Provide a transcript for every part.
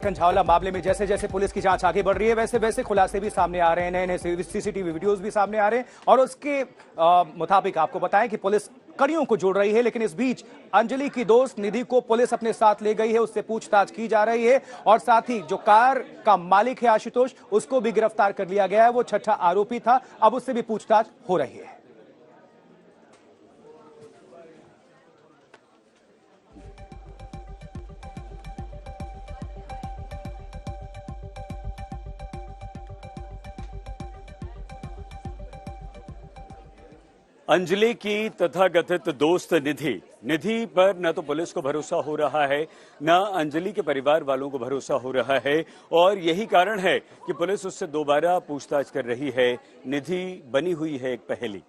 कंझावला मामले में जैसे जैसे पुलिस की जांच आगे बढ़ रही है वैसे वैसे खुलासे भी सामने आ रहे हैं, नए नए सीसीटीवी वीडियोस भी सामने आ रहे हैं और उसके मुताबिक आपको बताएं कि पुलिस कड़ियों को जोड़ रही है। लेकिन इस बीच अंजलि की दोस्त निधि को पुलिस अपने साथ ले गई है, उससे पूछताछ की जा रही है और साथ ही जो कार का मालिक है आशुतोष, उसको भी गिरफ्तार कर लिया गया है। वो छठा आरोपी था, अब उससे भी पूछताछ हो रही है। अंजलि की तथाकथित दोस्त निधि पर न तो पुलिस को भरोसा हो रहा है, न अंजलि के परिवार वालों को भरोसा हो रहा है और यही कारण है कि पुलिस उससे दोबारा पूछताछ कर रही है। निधि बनी हुई है एक पहेली।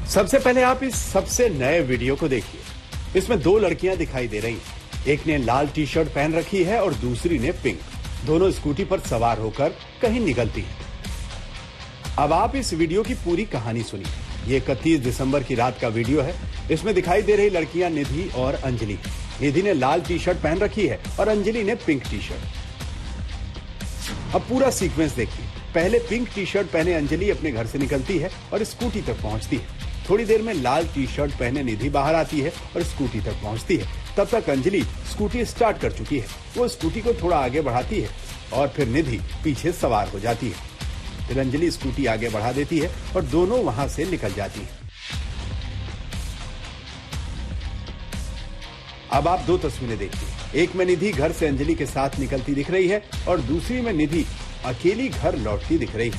सबसे पहले आप इस सबसे नए वीडियो को देखिए। इसमें दो लड़कियां दिखाई दे रही हैं। एक ने लाल टी शर्ट पहन रखी है और दूसरी ने पिंक। दोनों स्कूटी पर सवार होकर कहीं निकलती हैं। अब आप इस वीडियो की पूरी कहानी सुनिए। ये 31 दिसंबर की रात का वीडियो है। इसमें दिखाई दे रही लड़कियां निधि और अंजलि। निधि ने लाल टी शर्ट पहन रखी है और अंजलि ने पिंक टी शर्ट। अब पूरा सीक्वेंस देखिए। पहले पिंक टी शर्ट पहने अंजलि अपने घर से निकलती है और स्कूटी तक पहुंचती है। थोड़ी देर में लाल टी शर्ट पहने निधि बाहर आती है और स्कूटी तक पहुंचती है। तब तक अंजलि स्कूटी स्टार्ट कर चुकी है। वो स्कूटी को थोड़ा आगे बढ़ाती है और फिर निधि पीछे सवार हो जाती है। फिर अंजलि स्कूटी आगे बढ़ा देती है और दोनों वहां से निकल जाती है। अब आप दो तस्वीरें देखिए। एक में निधि घर से अंजलि के साथ निकलती दिख रही है और दूसरी में निधि अकेली घर लौटती दिख रही है।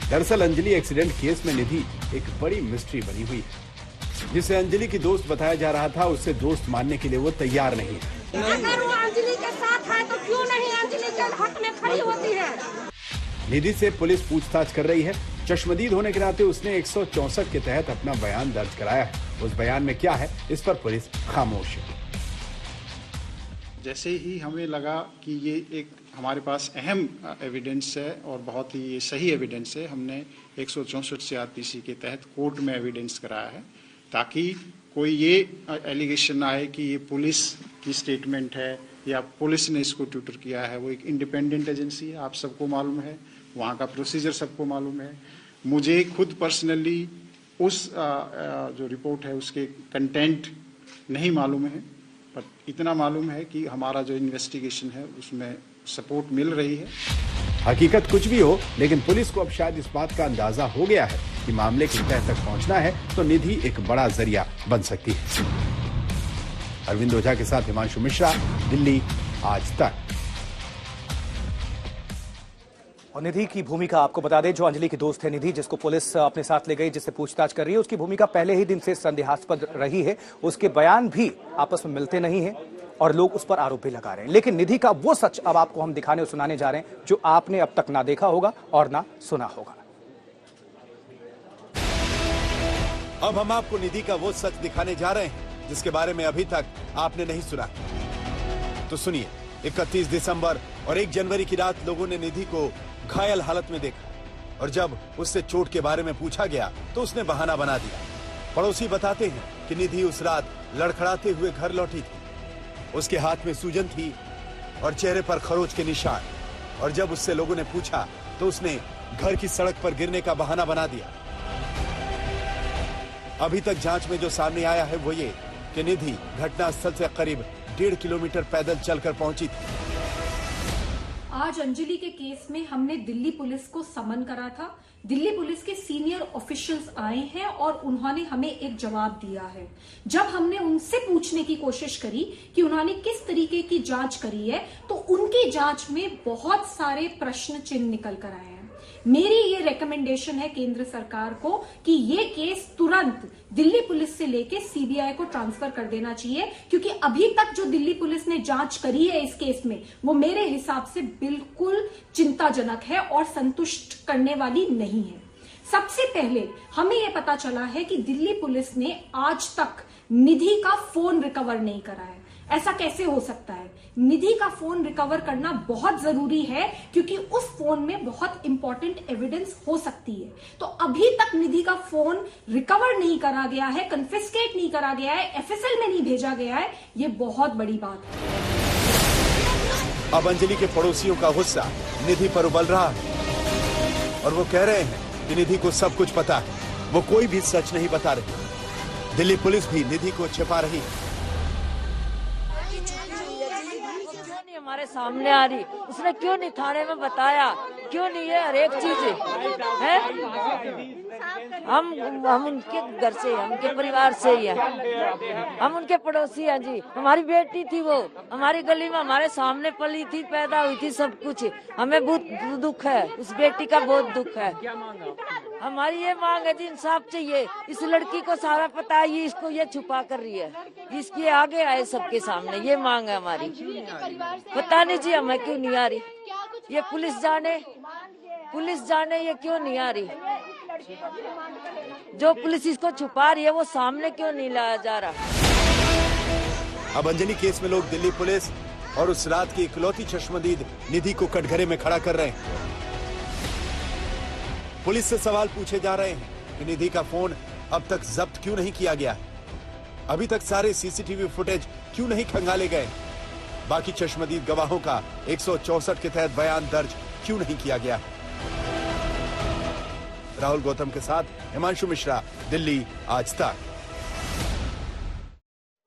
दरअसल अंजलि एक्सीडेंट केस में निधि एक बड़ी मिस्ट्री बनी हुई है। जिसे अंजलि की दोस्त बताया जा रहा था, उससे दोस्त मानने के लिए वो तैयार नहीं है। अगर वो अंजलि के साथ है तो क्यों नहीं अंजलि के हक में खड़ी होती है। निधि से पुलिस पूछताछ कर रही है। चश्मदीद होने के नाते उसने 164 के तहत अपना बयान दर्ज कराया है। उस बयान में क्या है, इस पर पुलिस खामोश है। जैसे ही हमें लगा कि ये एक हमारे पास अहम एविडेंस है और बहुत ही सही एविडेंस है, हमने 164 CRPC के तहत कोर्ट में एविडेंस कराया है ताकि कोई ये एलिगेशन ना आए कि ये पुलिस की स्टेटमेंट है या पुलिस ने इसको ट्यूटर किया है। वो एक इंडिपेंडेंट एजेंसी है, आप सबको मालूम है, वहाँ का प्रोसीजर सबको मालूम है। मुझे खुद पर्सनली उस जो रिपोर्ट है उसके कंटेंट नहीं मालूम है, पर इतना मालूम है कि हमारा जो इन्वेस्टिगेशन है उसमें सपोर्ट मिल रही है। हकीकत कुछ भी हो, लेकिन पुलिस को अब शायद इस बात का अंदाजा हो गया है कि मामले की तह तक पहुंचना है तो निधि एक बड़ा जरिया बन सकती है। अरविंद ओझा के साथ हिमांशु मिश्रा, दिल्ली, आज तक। और निधि की भूमिका आपको बता दें, जो अंजलि की दोस्त है निधि, जिसको पुलिस अपने साथ ले गई, जिससे पूछताछ कर रही है, उसकी भूमिका पहले ही दिन से संदेहास्पद रही है। उसके बयान भी आपस में मिलते नहीं हैं और लोग उस पर आरोप भी लगा रहे हैं। लेकिन निधि का वो सच अब आपको हम दिखाने और सुनाने जा रहे हैं जो आपने अब तक ना देखा होगा और ना सुना होगा। अब हम आपको निधि का वो सच दिखाने जा रहे हैं जिसके बारे में अभी तक आपने नहीं सुना। तो सुनिए, 31 दिसंबर और 1 जनवरी की रात लोगों ने निधि को घायल हालत में देखा और जब उससे चोट के बारे में पूछा गया तो उसने बहाना बना दिया। पड़ोसी बताते हैं कि निधि उस रात लड़खड़ाते हुए घर लौटी थी। उसके हाथ में सूजन थी और चेहरे पर खरोच के निशान, और जब उससे लोगों ने पूछा तो उसने घर की सड़क पर गिरने का बहाना बना दिया। अभी तक जांच में जो सामने आया है वो ये कि निधि घटनास्थल से करीब 1.5 किलोमीटर पैदल चलकर पहुंची थी। आज अंजलि के केस में हमने दिल्ली पुलिस को समन करा था। दिल्ली पुलिस के सीनियर ऑफिशियल्स आए हैं और उन्होंने हमें एक जवाब दिया है। जब हमने उनसे पूछने की कोशिश करी कि उन्होंने किस तरीके की जांच करी है, तो उनकी जांच में बहुत सारे प्रश्न चिन्ह निकल कर आए हैं। मेरी ये रिकमेंडेशन है केंद्र सरकार को कि ये केस तुरंत दिल्ली पुलिस से लेके सीबीआई को ट्रांसफर कर देना चाहिए, क्योंकि अभी तक जो दिल्ली पुलिस ने जांच करी है इस केस में, वो मेरे हिसाब से बिल्कुल चिंताजनक है और संतुष्ट करने वाली नहीं है। सबसे पहले हमें यह पता चला है कि दिल्ली पुलिस ने आज तक निधि का फोन रिकवर नहीं करा है। ऐसा कैसे हो सकता है? निधि का फोन रिकवर करना बहुत जरूरी है क्योंकि उस फोन में बहुत इंपॉर्टेंट एविडेंस हो सकती है। तो अभी तक निधि का फोन रिकवर नहीं करा गया है, कन्फिस्केट नहीं करा गया है, एफएसएल में नहीं भेजा गया है। ये बहुत बड़ी बात है। अब अंजलि के पड़ोसियों का गुस्सा निधि पर उबल रहा है और वो कह रहे हैं कि निधि को सब कुछ पता है, वो कोई भी सच नहीं बता रही। दिल्ली पुलिस भी निधि को छिपा रही है। हमारे सामने आ रही, उसने क्यों नहीं थाने में बताया? क्यों नहीं? है हर एक चीज है। हम उनके घर से, उनके परिवार से ही है, हम उनके पड़ोसी हैं जी। हमारी बेटी थी, वो हमारी गली में हमारे सामने पली थी, पैदा हुई थी, सब कुछ। हमें बहुत दुख है, उस बेटी का बहुत दुख है। हमारी ये मांग है जी, इंसाफ चाहिए। इस लड़की को सारा पता है, ये इसको ये छुपा कर रही है, इसके आगे आए सबके सामने। ये मांग है हमारी। पता नहीं जी हमें क्यों नहीं आ रही, ये पुलिस जाने ये क्यों नहीं आ रही। जो पुलिस इसको छुपा रही है वो सामने क्यों नहीं लाया जा रहा। अब अंजलि केस में लोग दिल्ली पुलिस और उस रात की इकलौती चश्मदीद निधि को कटघरे में खड़ा कर रहे हैं। पुलिस से सवाल पूछे जा रहे हैं कि निधि का फोन अब तक जब्त क्यों नहीं किया गया, अभी तक सारे सीसीटीवी फुटेज क्यों नहीं खंगाले गए, बाकी चश्मदीद गवाहों का 164 के तहत बयान दर्ज क्यों नहीं किया गया। राहुल गौतम के साथ हिमांशु मिश्रा, दिल्ली आज तक।